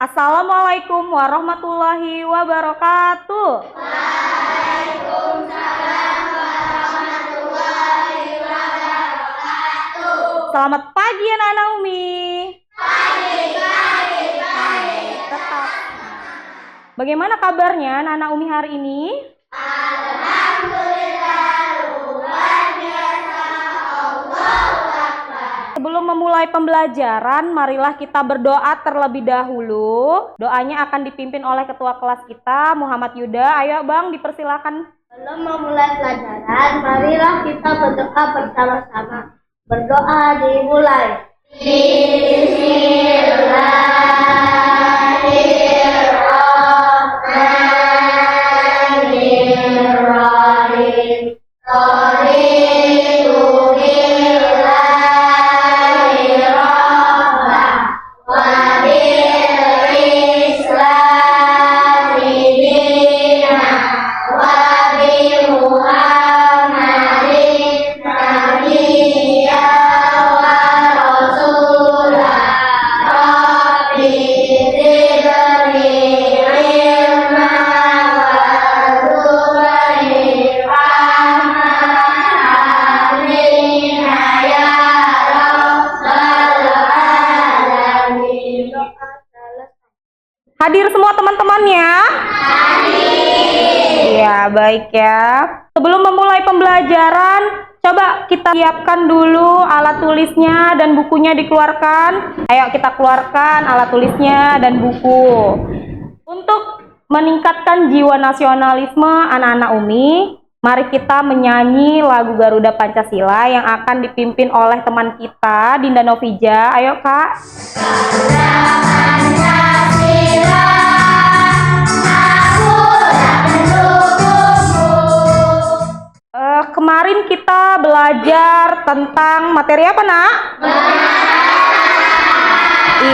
Assalamualaikum warahmatullahi wabarakatuh. Selamat pagi anak-anak Umi. Tetap. Bagaimana kabarnya anak-anak Umi hari ini? Sebelum memulai pembelajaran, marilah kita berdoa terlebih dahulu. Doanya akan dipimpin oleh ketua kelas kita, Muhammad Yuda. Ayo Bang, dipersilakan. Sebelum memulai pelajaran, marilah kita berdoa bersama-sama. Berdoa dimulai. Bismillahirrahmanirrahim. Hadir semua teman-temannya? Iya, baik ya. Sebelum memulai pembelajaran, coba kita siapkan dulu alat tulisnya dan bukunya dikeluarkan. Ayo kita keluarkan alat tulisnya dan buku. Untuk meningkatkan jiwa nasionalisme anak-anak Umi, mari kita menyanyi lagu Garuda Pancasila yang akan dipimpin oleh teman kita, Dinda Novija. Ayo Kak. Kemarin kita belajar tentang materi apa, Nak?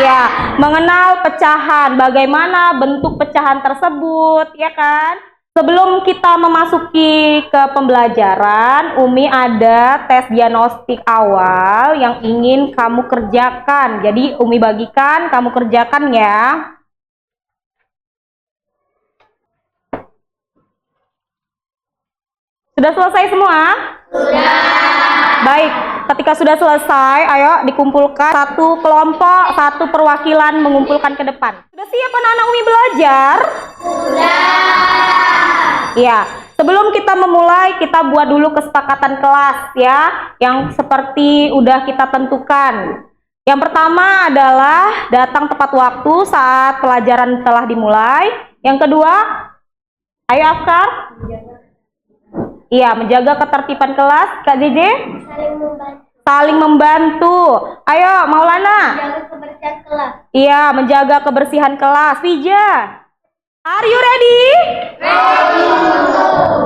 Iya, mengenal pecahan, bagaimana bentuk pecahan tersebut, ya kan? Sebelum kita memasuki ke pembelajaran, Umi ada tes diagnostik awal yang ingin kamu kerjakan. Jadi Umi bagikan, kamu kerjakan ya. Sudah selesai semua? Sudah. Baik, ketika sudah selesai, ayo dikumpulkan satu kelompok, satu perwakilan mengumpulkan ke depan. Sudah siap anak-anak Umi belajar? Sudah. Ya, sebelum kita memulai, kita buat dulu kesepakatan kelas ya, yang seperti udah kita tentukan. Yang pertama adalah datang tepat waktu saat pelajaran telah dimulai. Yang kedua, ayo Afkar. Iya, menjaga ketertiban kelas. Kak JJ? Saling membantu. Ayo, Maulana. Menjaga kebersihan kelas. Iya, menjaga kebersihan kelas. Vija. Are you ready? Ready.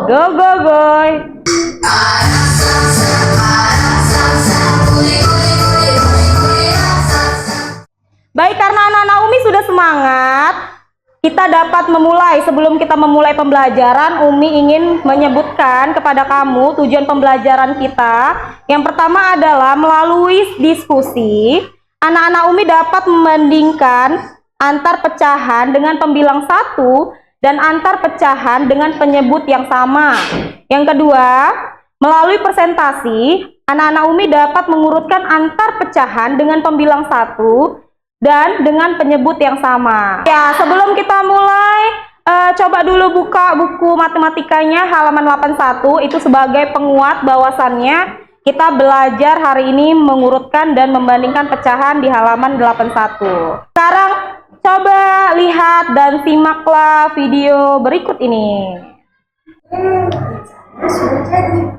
Go, go, go. Baik, karena anak-anak Umi sudah semangat, kita dapat memulai. Sebelum kita memulai pembelajaran, Umi ingin menyebutkan kepada kamu tujuan pembelajaran kita. Yang pertama adalah melalui diskusi, anak-anak Umi dapat membandingkan antar pecahan dengan pembilang satu dan antar pecahan dengan penyebut yang sama. Yang kedua, melalui presentasi, anak-anak Umi dapat mengurutkan antar pecahan dengan pembilang satu dan dengan penyebut yang sama. Ya, sebelum kita mulai, coba dulu buka buku matematikanya halaman 81, itu sebagai penguat bahwasannya kita belajar hari ini mengurutkan dan membandingkan pecahan di halaman 81. Sekarang coba lihat dan simaklah video berikut ini. Sudah jadi,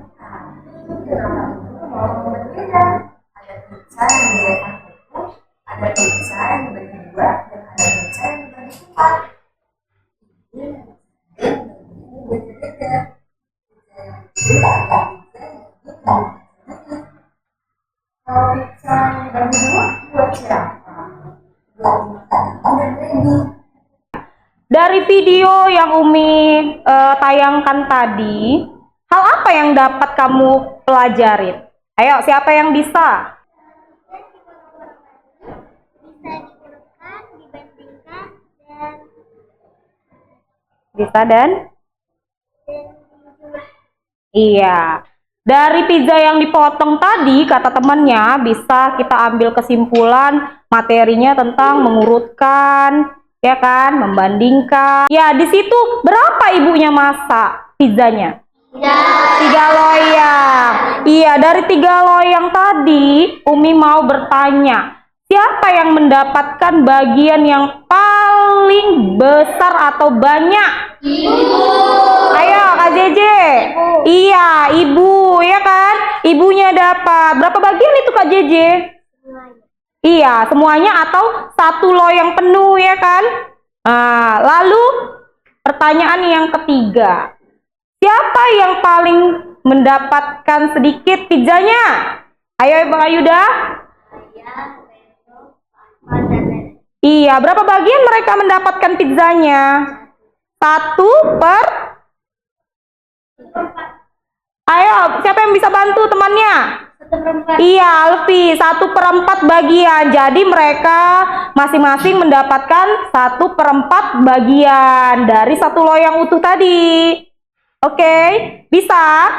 kenapa mau berbeda? Ada pizza yang diberikan tepung, ada pizza yang dibagi dua, dan ada pizza yang dibagi empat. Ini berbeda. Kalau pizza yang dibagi dua, buat siapa? Buat makan dan ready. Dari video yang Umi tayangkan tadi, hal apa yang dapat kamu pelajarin? Ayo, siapa yang bisa? Bisa diurutkan, dibandingkan, Bisa dan? Iya. Dari pizza yang dipotong tadi, kata temannya, bisa kita ambil kesimpulan materinya tentang mengurutkan, ya kan, membandingkan. Ya, di situ berapa ibunya masak pizzanya? 3 loyang. Iya, dari 3 loyang tadi, Umi mau bertanya, siapa yang mendapatkan bagian yang paling besar atau banyak? Ayo, Kak Jeje. Iya, ibu, ya kan? Ibunya dapat. Berapa bagian itu, Kak Jeje? Iya, semuanya atau 1 loyang penuh, ya kan? Nah, lalu pertanyaan yang ketiga. Siapa yang paling mendapatkan sedikit pizzanya? Ayo, Bang Ayuda. Iya, berapa bagian mereka mendapatkan pizzanya? 1 per. Ayo, siapa yang bisa bantu temannya? 1/4. Iya, Alfi, 1/4 bagian. Jadi mereka masing-masing mendapatkan 1/4 bagian dari 1 loyang utuh tadi. Oke, bisa?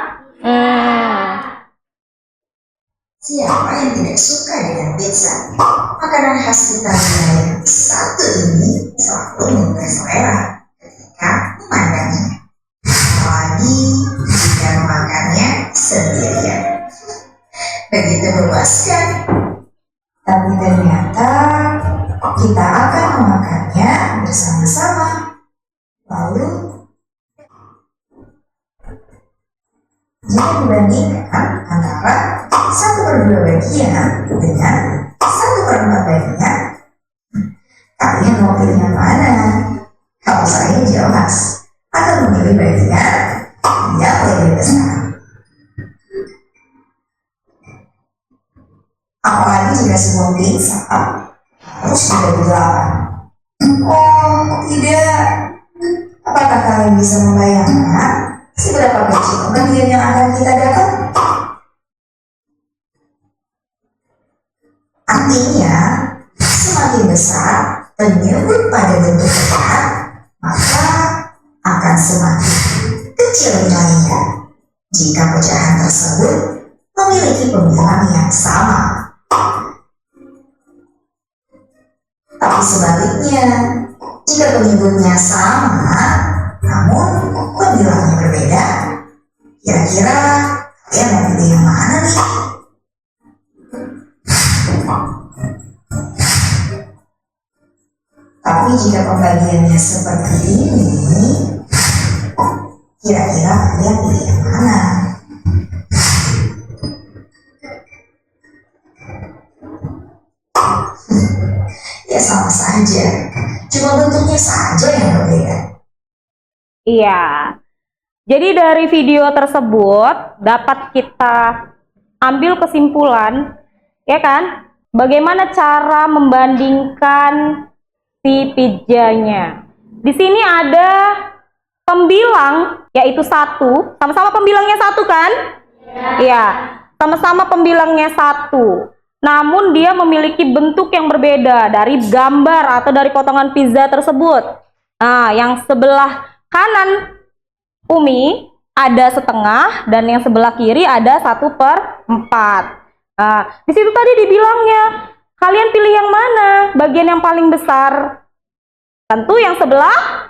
Siapa yang tidak suka dengan pizza? Makanan khas Italia yang satu ini selalu membuat selera ketika memandangnya. Apalagi jika memakannya sendirian. Begitu memuaskan. Tapi ternyata kita akan memakannya bersama-sama. Lalu jika dibandingkan antara 1/2 bagian dengan 1/4 bagian, kalian mau pilih yang mana? Kalau saya jelas akan memilih bagian yang lebih besar. Apalagi jika sebuah pizza harus dibagi 8. Oh, tidak. Apakah kalian bisa membayangkan seberapa kecil bagian yang akan kita dapat? Artinya, semakin besar penyebut pada bentuk pecahan, maka akan semakin kecil nilainya. Jika pecahan tersebut memiliki pembilang yang sama. Tapi sebaliknya, jika penyebutnya sama, namun pembilangnya berbeda, kira-kira kalian mau pilih yang mana nih? Tapi jika pembagiannya seperti ini, kira-kira kalian pilih yang mana? Ya sama saja, cuma bentuknya saja yang berbeda. Iya. Jadi dari video tersebut dapat kita ambil kesimpulan, ya kan? Bagaimana cara membandingkan si pizzanya. Di sini ada pembilang, yaitu 1. Sama-sama pembilangnya 1 kan? Iya. Sama-sama pembilangnya 1. Namun dia memiliki bentuk yang berbeda dari gambar atau dari potongan pizza tersebut. Nah, yang sebelah kanan Umi ada setengah dan yang sebelah kiri ada 1/4. Nah, di situ tadi dibilangnya, kalian pilih yang mana? Bagian yang paling besar? Tentu yang sebelah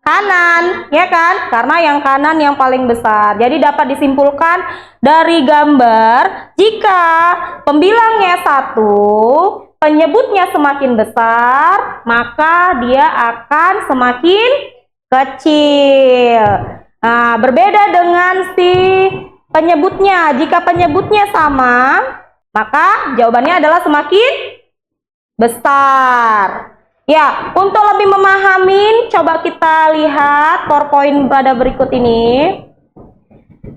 kanan, ya kan? Karena yang kanan yang paling besar. Jadi dapat disimpulkan dari gambar, jika pembilangnya 1, penyebutnya semakin besar, maka dia akan semakin kecil. Nah, berbeda dengan si penyebutnya. Jika penyebutnya sama, maka jawabannya adalah semakin besar. Ya, untuk lebih memahami, coba kita lihat PowerPoint pada berikut ini.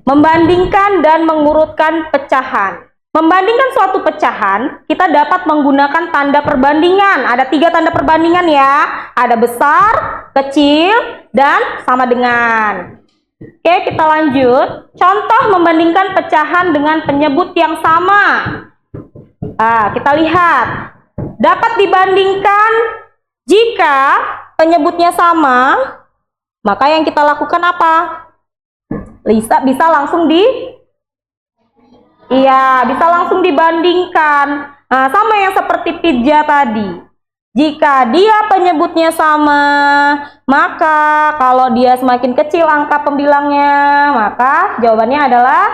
Membandingkan dan mengurutkan pecahan. Membandingkan suatu pecahan, kita dapat menggunakan tanda perbandingan. Ada 3 tanda perbandingan ya. Ada besar, kecil, dan sama dengan. Oke, kita lanjut. Contoh membandingkan pecahan dengan penyebut yang sama. Nah, kita lihat. Dapat dibandingkan jika penyebutnya sama, Maka yang kita lakukan apa? Bisa langsung bisa langsung dibandingkan. Nah, sama yang seperti pizza tadi. Jika dia penyebutnya sama, maka kalau dia semakin kecil angka pembilangnya, maka jawabannya adalah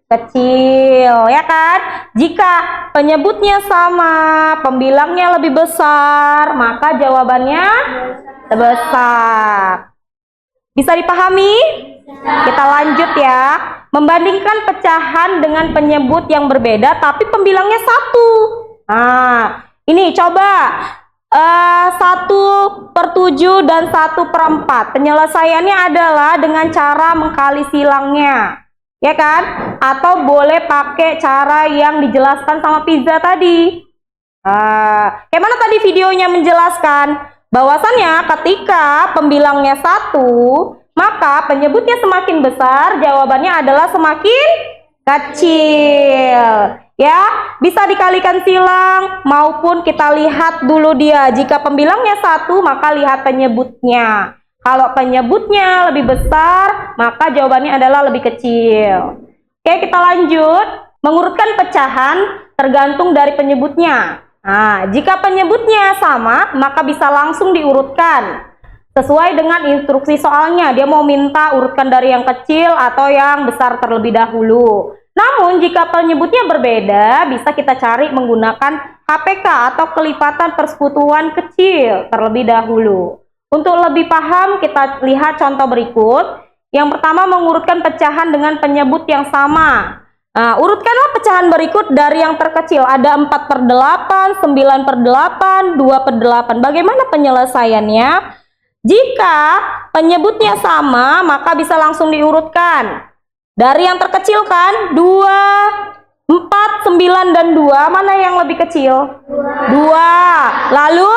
kecil, ya kan? Jika penyebutnya sama, pembilangnya lebih besar, maka jawabannya besar. Bisa dipahami? Kita lanjut ya. Membandingkan pecahan dengan penyebut yang berbeda tapi pembilangnya satu. Nah, ini coba 1/7 dan 1/4. Penyelesaiannya adalah dengan cara mengkali silangnya, ya kan? Atau boleh pakai cara yang dijelaskan sama pizza tadi. Kayak mana tadi videonya menjelaskan? Bahwasannya ketika pembilangnya 1, maka penyebutnya semakin besar, jawabannya adalah semakin kecil. Ya, bisa dikalikan silang maupun kita lihat dulu dia. Jika pembilangnya 1, maka lihat penyebutnya. Kalau penyebutnya lebih besar, maka jawabannya adalah lebih kecil. Oke, kita lanjut. Mengurutkan pecahan tergantung dari penyebutnya. Nah, jika penyebutnya sama, maka bisa langsung diurutkan. Sesuai dengan instruksi soalnya, dia mau minta urutkan dari yang kecil atau yang besar terlebih dahulu. Namun, jika penyebutnya berbeda, bisa kita cari menggunakan KPK atau kelipatan persekutuan kecil terlebih dahulu. Untuk lebih paham, kita lihat contoh berikut. Yang pertama, mengurutkan pecahan dengan penyebut yang sama. Nah, urutkanlah pecahan berikut dari yang terkecil. Ada 4/8, 9/8, 2/8. Bagaimana penyelesaiannya? Jika penyebutnya sama, maka bisa langsung diurutkan. Dari yang terkecil kan, 2, 4, 9, dan 2. Mana yang lebih kecil? 2. Lalu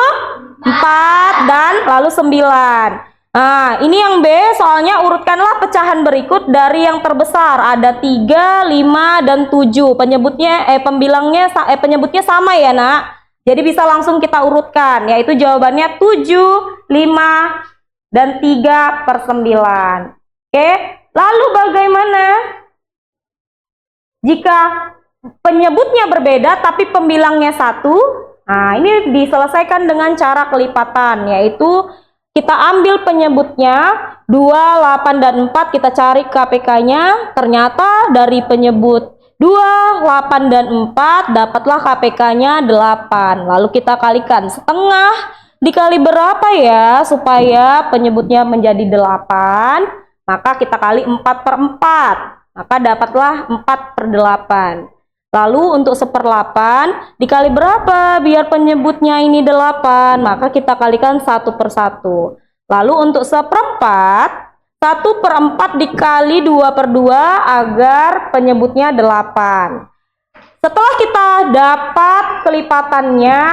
4 dan lalu 9. Nah, ini yang B, soalnya urutkanlah pecahan berikut dari yang terbesar. Ada 3, 5, dan 7. Penyebutnya sama ya, Nak. Jadi bisa langsung kita urutkan, yaitu jawabannya 7, 5, dan 3/9. Oke, lalu bagaimana jika penyebutnya berbeda tapi pembilangnya 1? Nah, ini diselesaikan dengan cara kelipatan, yaitu kita ambil penyebutnya 2, 8, dan 4, kita cari KPK-nya. Ternyata dari penyebut 2, 8, dan 4 dapatlah KPK-nya 8. Lalu kita kalikan setengah dikali berapa ya supaya penyebutnya menjadi 8? Maka kita kali 4/4. Maka dapatlah 4/8. Lalu untuk 1/8 dikali berapa biar penyebutnya ini 8? Maka kita kalikan 1/1. Lalu untuk 1/4, 1/4 dikali 2/2 agar penyebutnya 8. Setelah kita dapat kelipatannya,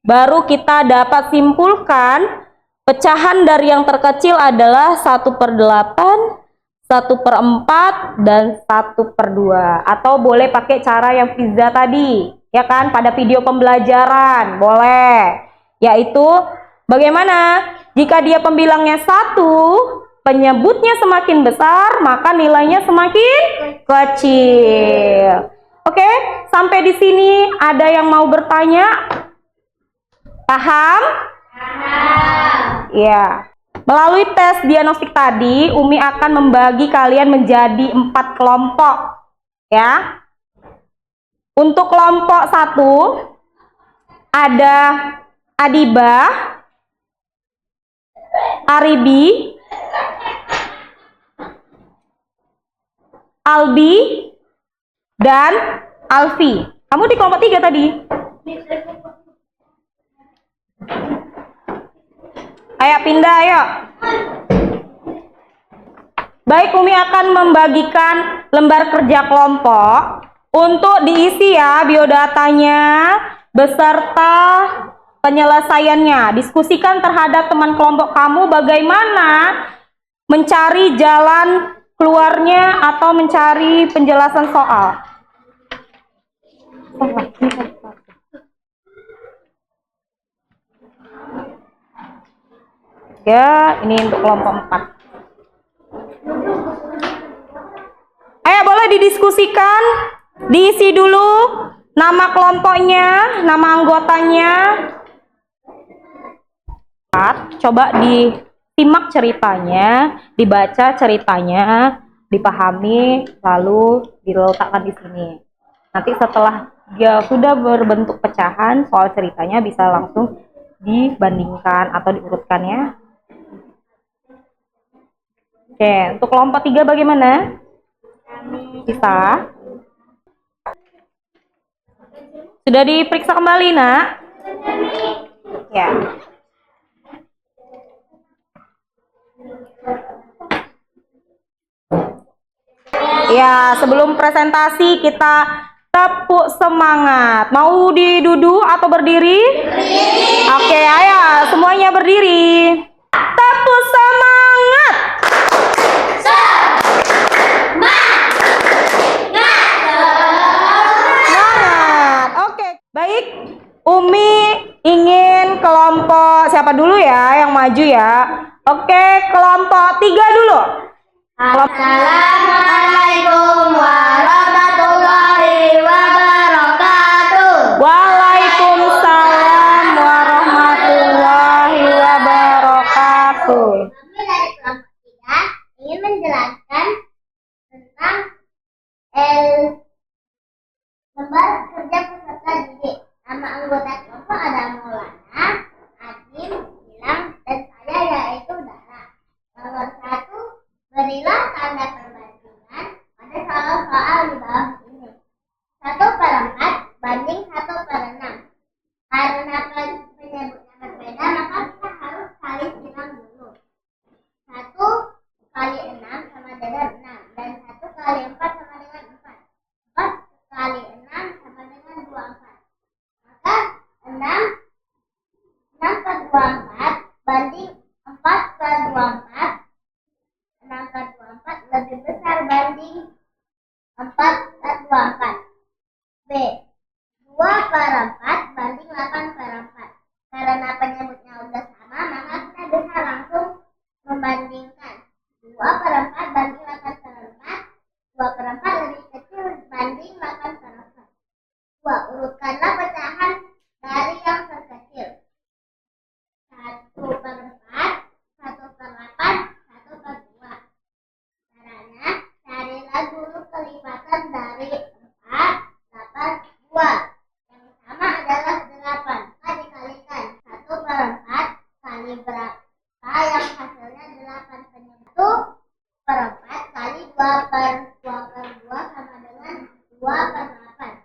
baru kita dapat simpulkan pecahan dari yang terkecil adalah 1/8, 1/4, dan 1/2. Atau boleh pakai cara yang pizza tadi, ya kan, pada video pembelajaran, boleh. Yaitu bagaimana? Jika dia pembilangnya 1, penyebutnya semakin besar, maka nilainya semakin kecil. Oke, sampai di sini ada yang mau bertanya? Paham? Ya. Melalui tes diagnostik tadi, Umi akan membagi kalian menjadi 4 kelompok, ya. Untuk kelompok 1 ada Adibah, Aribi, Albi, dan Alfi. Kamu di kelompok 3 tadi. Ayo pindah, ayo. Baik, Umi akan membagikan lembar kerja kelompok untuk diisi ya biodatanya beserta penyelesaiannya. Diskusikan terhadap teman kelompok kamu bagaimana mencari jalan keluarnya atau mencari penjelasan soal. 3, ini untuk kelompok 4. Ayo boleh didiskusikan, diisi dulu nama kelompoknya, nama anggotanya. Coba disimak ceritanya, dibaca ceritanya, dipahami, lalu diletakkan di sini. Nanti setelah dia sudah berbentuk pecahan, soal ceritanya bisa langsung dibandingkan atau diurutkan ya. Oke, untuk kelompok 3 bagaimana? Bisa. Sudah diperiksa kembali, Nak? Ya. Ya, sebelum presentasi kita tepuk semangat. Mau duduk atau berdiri? Berdiri. Oke, ayo semuanya berdiri. Tepuk semangat. Semangat. Oke, baik. Umi ingin kelompok siapa dulu ya yang maju ya? Oke, kelompok 3 dulu. Assalamualaikum warahmatullahi wabarakatuh. Waalaikumsalam warahmatullahi wabarakatuh. Kami dari kelompok 3 ingin menjelaskan tentang lembar kerja peserta didik. Nama anggota kelompok ada Maulana, Adim, Gilang, dan saya yaitu Dara. Nomor 1, berilah tanda perbandingan pada soal-soal di bawah ini. 1/4 banding 1/6. Karena penyebutnya berbeda, maka kita harus kali silang dulu. 1 kali 6 sama dengan 6, dan 1 kali 4 sama dengan 4. 4 kali 6 sama dengan 24. Maka 6/24 banding 4/24. 6/24 lebih besar banding 4/24. B. 2/4 banding 8/4. Karena penyebutnya udah sama, maka kita bisa langsung membandingkan. 2/4 banding 8/4. 2/4 lebih kecil banding 8/4. 2. Urutkanlah pecahan dari yang terkecil. 1/4, 1/8, 1/2. Caranya, carilah dulu kelipatan dari 4, 8, 2. Yang sama adalah 8. Maka dikalikan 1/4 kali berapa yang hasilnya 8. Penyebut 1/4 kali 2/2 sama dengan 2/8.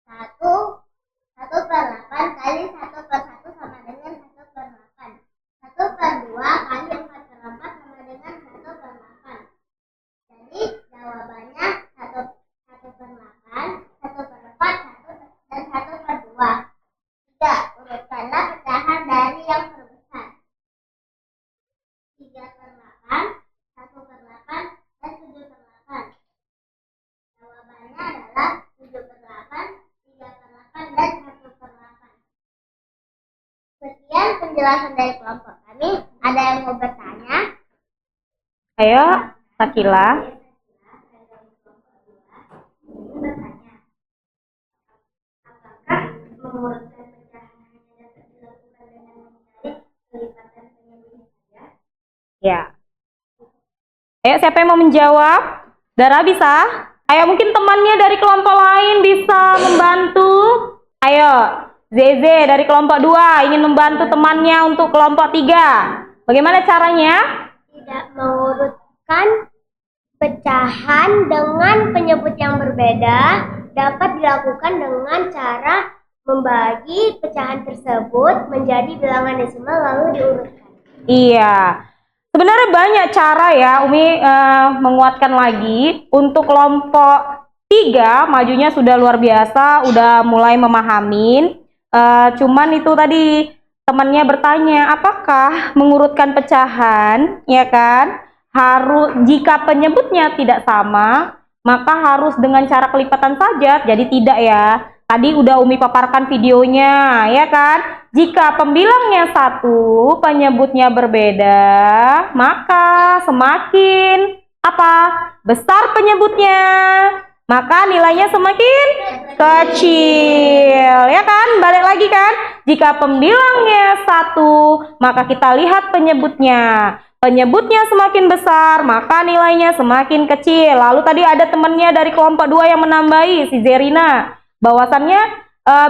1/8 kali 1/1 sama dengan 1/8. 1/2 kali 4/4 sama dengan 1/8. Jadi jawabannya 1/8, 1/4, 1 dan 1/2. 3. Urutkanlah pecahan dari yang terbesar. 3/8, 1/8, dan 7/8. Jawabannya adalah 7/8, 3/8, dan 1/8. Sekian penjelasan dari kelompok kami. Ada yang mau bertanya? Ayo, Sakila. Apakah mengurutkan pecahan hanya dapat dilakukan dengan mencari kelipatan penyebutnya saja? Ya. Ayo, siapa yang mau menjawab? Dara bisa? Ayo, mungkin temannya dari kelompok lain bisa membantu. Ayo, Zeze dari kelompok 2 ingin membantu temannya untuk kelompok 3. Bagaimana caranya? Tidak mengurutkan pecahan dengan penyebut yang berbeda dapat dilakukan dengan cara membagi pecahan tersebut menjadi bilangan desimal lalu diurutkan. Iya. Sebenarnya banyak cara ya, Umi menguatkan lagi. Untuk kelompok 3 majunya sudah luar biasa, udah mulai memahamin. Cuman itu tadi temannya bertanya, apakah mengurutkan pecahan, ya kan? Harus jika penyebutnya tidak sama, maka harus dengan cara kelipatan saja. Jadi tidak ya. Tadi udah Umi paparkan videonya, ya kan? Jika pembilangnya 1, penyebutnya berbeda, maka semakin apa? Besar penyebutnya, maka nilainya semakin kecil, ya kan? Balik lagi kan? Jika pembilangnya 1, maka kita lihat penyebutnya. Penyebutnya semakin besar, maka nilainya semakin kecil. Lalu tadi ada temannya dari kelompok 2 yang menambahi, si Zerina. Bahwasannya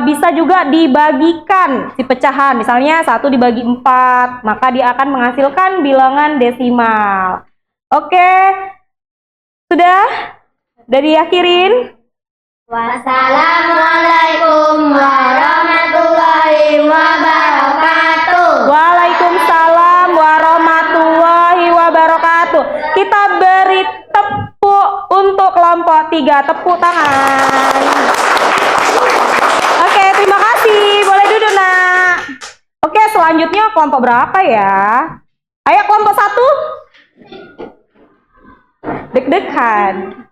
bisa juga dibagikan si pecahan. Misalnya 1 dibagi 4, maka dia akan menghasilkan bilangan desimal. Oke, sudah? Udah diakhirin? Wassalamualaikum warahmatullahi wabarakatuh. Waalaikumsalam warahmatullahi wabarakatuh. Kita beri tepuk untuk kelompok 3. Tepuk tangan. Oke, terima kasih. Boleh duduk, nak. Oke, selanjutnya kelompok berapa ya? Ayo kelompok 1. Deg-degan.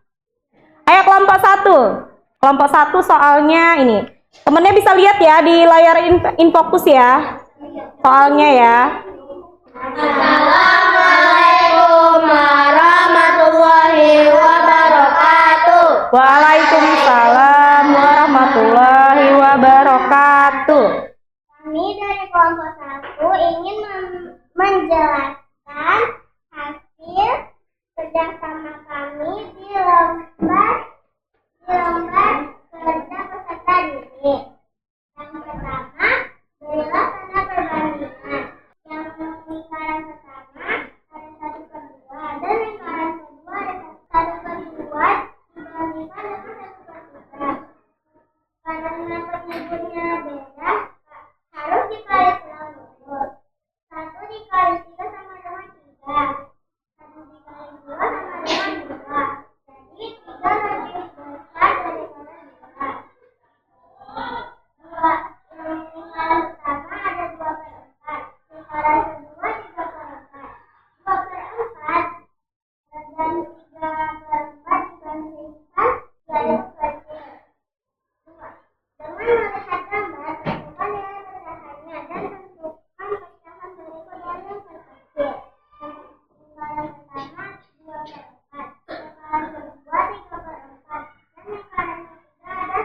Ayo kelompok 1. Kelompok 1 soalnya ini. Temennya bisa lihat ya di layar infokus ya. Soalnya ya. Assalamualaikum warahmatullahi wabarakatuh. Waalaikumsalam warahmatullahi wabarakatuh. Kami dari kelompok 1 ingin menjelaskan hasil kerjasama kami di lomba kerja peserta didik. Yang pertama, berilah tanda perbandingan. Yang lingkaran pertama ada 1/2 dan lingkaran kedua ada 1/2 dibandingkan dengan 1/3. Karena penyebutnya beda, harus dikali ulang dulu. 1 dikali 3 sama dengan 3. 1 dikali 2 sama dengan 2. Jadi 3 lebih besar daripada 2. Yang lingkaran pertama ada 2/4. Lingkaran kedua 3/4. 2/4 dan 3/4 dibandingkan garis kecil. Dengan melihat gambar, tentukan nilai pecahannya dan tentukan pecahan berikut dari yang terkecil. Lingkaran pertama 2/4, lingkaran kedua 3/4, dan lingkaran ketiga ada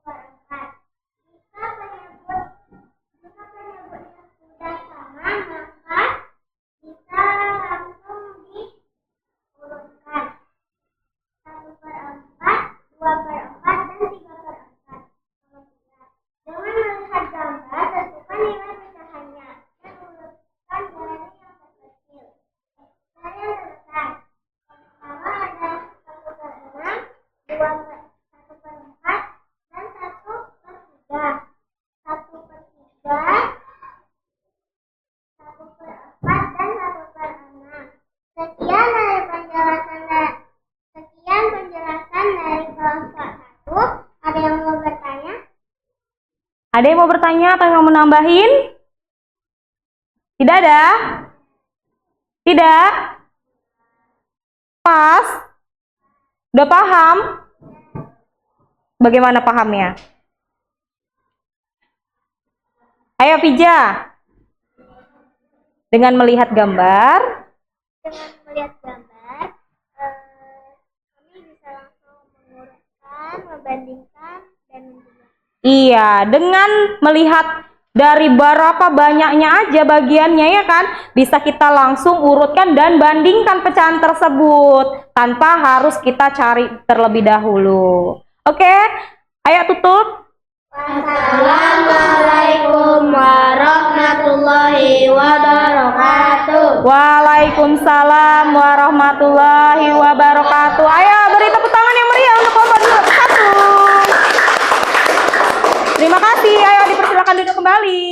1/4. Jika penyebutnya sudah sama, maka bisa langsung diurutkan 1/4, 2/4, dan 3/4. Dengan melihat gambar, tentukan nilai pecahannya dan urutkan dari yang terkecil dari yang terbesar. Pertama ada 1/6, 1/4, dan 1/3. 1/3, 1/4, dan 1/6. Sekian penjelasan dari kelompok 1. Ada yang mau bertanya? Ada yang mau bertanya atau yang mau menambahin? Tidak ada? Tidak? Pas? Udah paham? Bagaimana pahamnya? Ayo Fija. Dengan melihat gambar, Dengan melihat gambar, kami bisa langsung mengurutkan, membandingkan, dan menjumlahkan. iya, dengan melihat dari berapa banyaknya aja bagiannya ya kan, bisa kita langsung urutkan dan bandingkan pecahan tersebut tanpa harus kita cari terlebih dahulu. Oke, ayo tutup. Wassalamualaikum warahmatullahi wabarakatuh. Waalaikumsalam warahmatullahi wabarakatuh. Ayo beri tepuk tangan yang meriah untuk kelompok 1. Terima kasih. Ayo dipersilakan duduk kembali.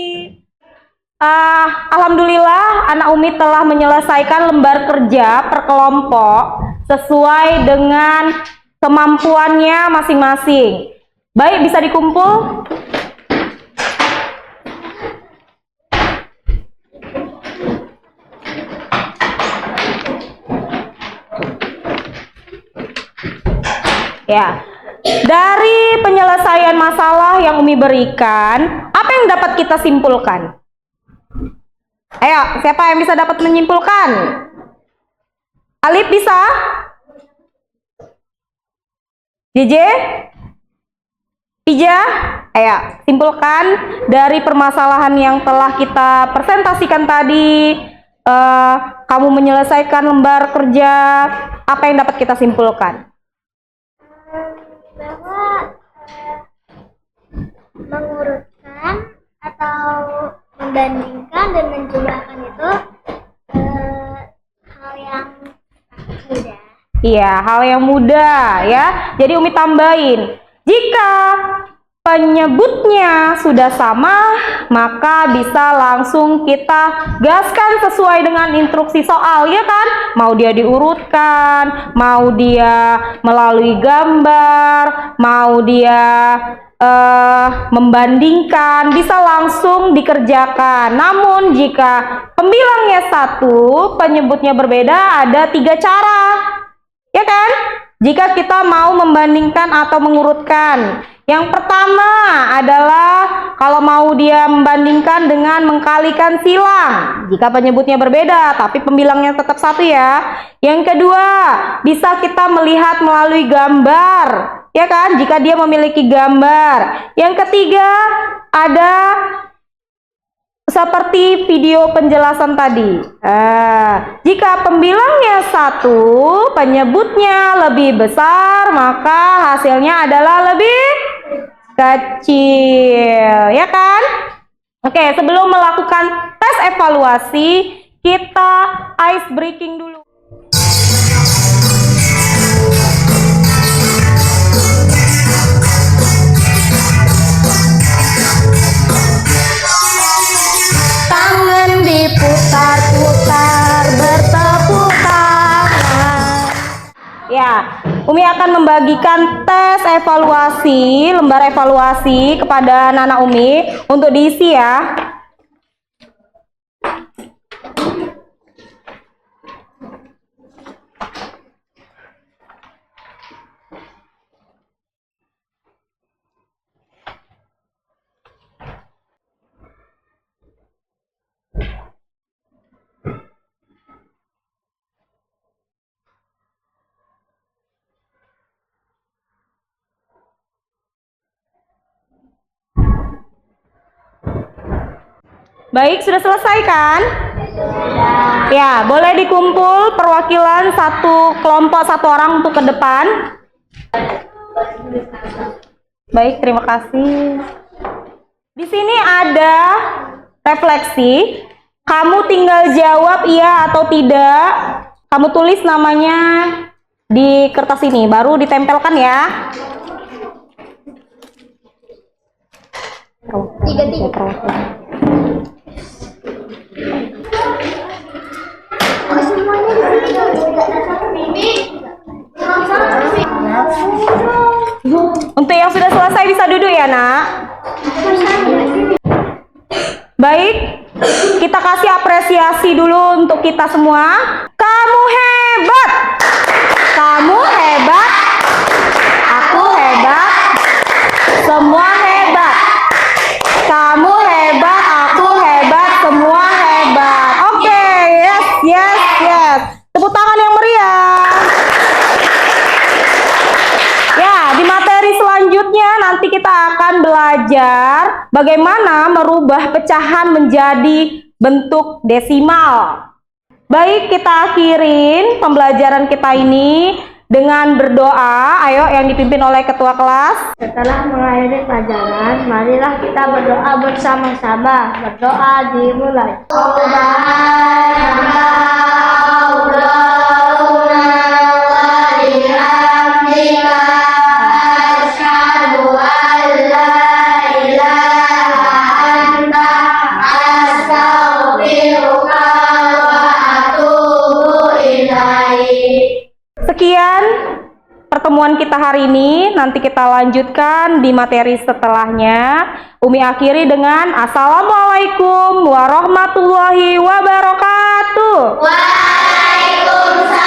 Alhamdulillah anak Umi telah menyelesaikan lembar kerja per kelompok sesuai dengan kemampuannya masing-masing. Baik, bisa dikumpul. Ya, Dari penyelesaian masalah yang Umi berikan, apa yang dapat kita simpulkan? Ayo, siapa yang bisa dapat menyimpulkan? Alif bisa? JJ? Ija? Ayo, simpulkan dari permasalahan yang telah kita presentasikan tadi. Kamu menyelesaikan lembar kerja, apa yang dapat kita simpulkan? Bahwa mengurutkan atau membandingkan dan menjumlahkan itu hal yang mudah. Iya, hal yang mudah ya. Jadi Umi tambahin, jika penyebutnya sudah sama, maka bisa langsung kita gaskan sesuai dengan instruksi soal, ya kan? Mau dia diurutkan, mau dia melalui gambar, mau dia membandingkan, bisa langsung dikerjakan. Namun jika pembilangnya satu, penyebutnya berbeda, ada 3 cara, ya kan? Jika kita mau membandingkan atau mengurutkan. Yang pertama adalah kalau mau dia membandingkan dengan mengkalikan silang. Jika penyebutnya berbeda, tapi pembilangnya tetap satu ya. Yang kedua, bisa kita melihat melalui gambar, ya kan? Jika dia memiliki gambar. Yang ketiga, ada seperti video penjelasan tadi. Jika pembilangnya satu, penyebutnya lebih besar, maka hasilnya adalah lebih kecil, ya kan? Oke, sebelum melakukan tes evaluasi, kita ice breaking dulu. Tangan diputar-putar, bertepuk tangan. Ya, Umi akan membagikan tes evaluasi, lembar evaluasi kepada anak-anak Umi untuk diisi ya. Baik, sudah selesai kan? Ya, boleh dikumpul perwakilan satu kelompok, satu orang untuk ke depan. Baik, terima kasih. Di sini ada refleksi. Kamu tinggal jawab iya atau tidak. Kamu tulis namanya di kertas ini, baru ditempelkan ya. Untuk yang sudah selesai bisa duduk ya, Nak. Baik, kita kasih apresiasi dulu untuk kita semua. Kamu hebat. Kamu hebat. Aku hebat. Semua hebat. Kamu hebat, aku hebat, semua hebat. Oke, yes. Tepuk tangan yang meriah. Ya, di materi selanjutnya nanti kita akan belajar bagaimana merubah pecahan menjadi bentuk desimal. Baik, kita akhirin pembelajaran kita ini dengan berdoa. Ayo, yang dipimpin oleh ketua kelas. Setelah mengakhiri pelajaran, marilah kita berdoa bersama-sama. Berdoa dimulai. Sekian pertemuan kita hari ini, nanti kita lanjutkan di materi setelahnya. Umi akhiri dengan Assalamualaikum warahmatullahi wabarakatuh. Waalaikumsalam.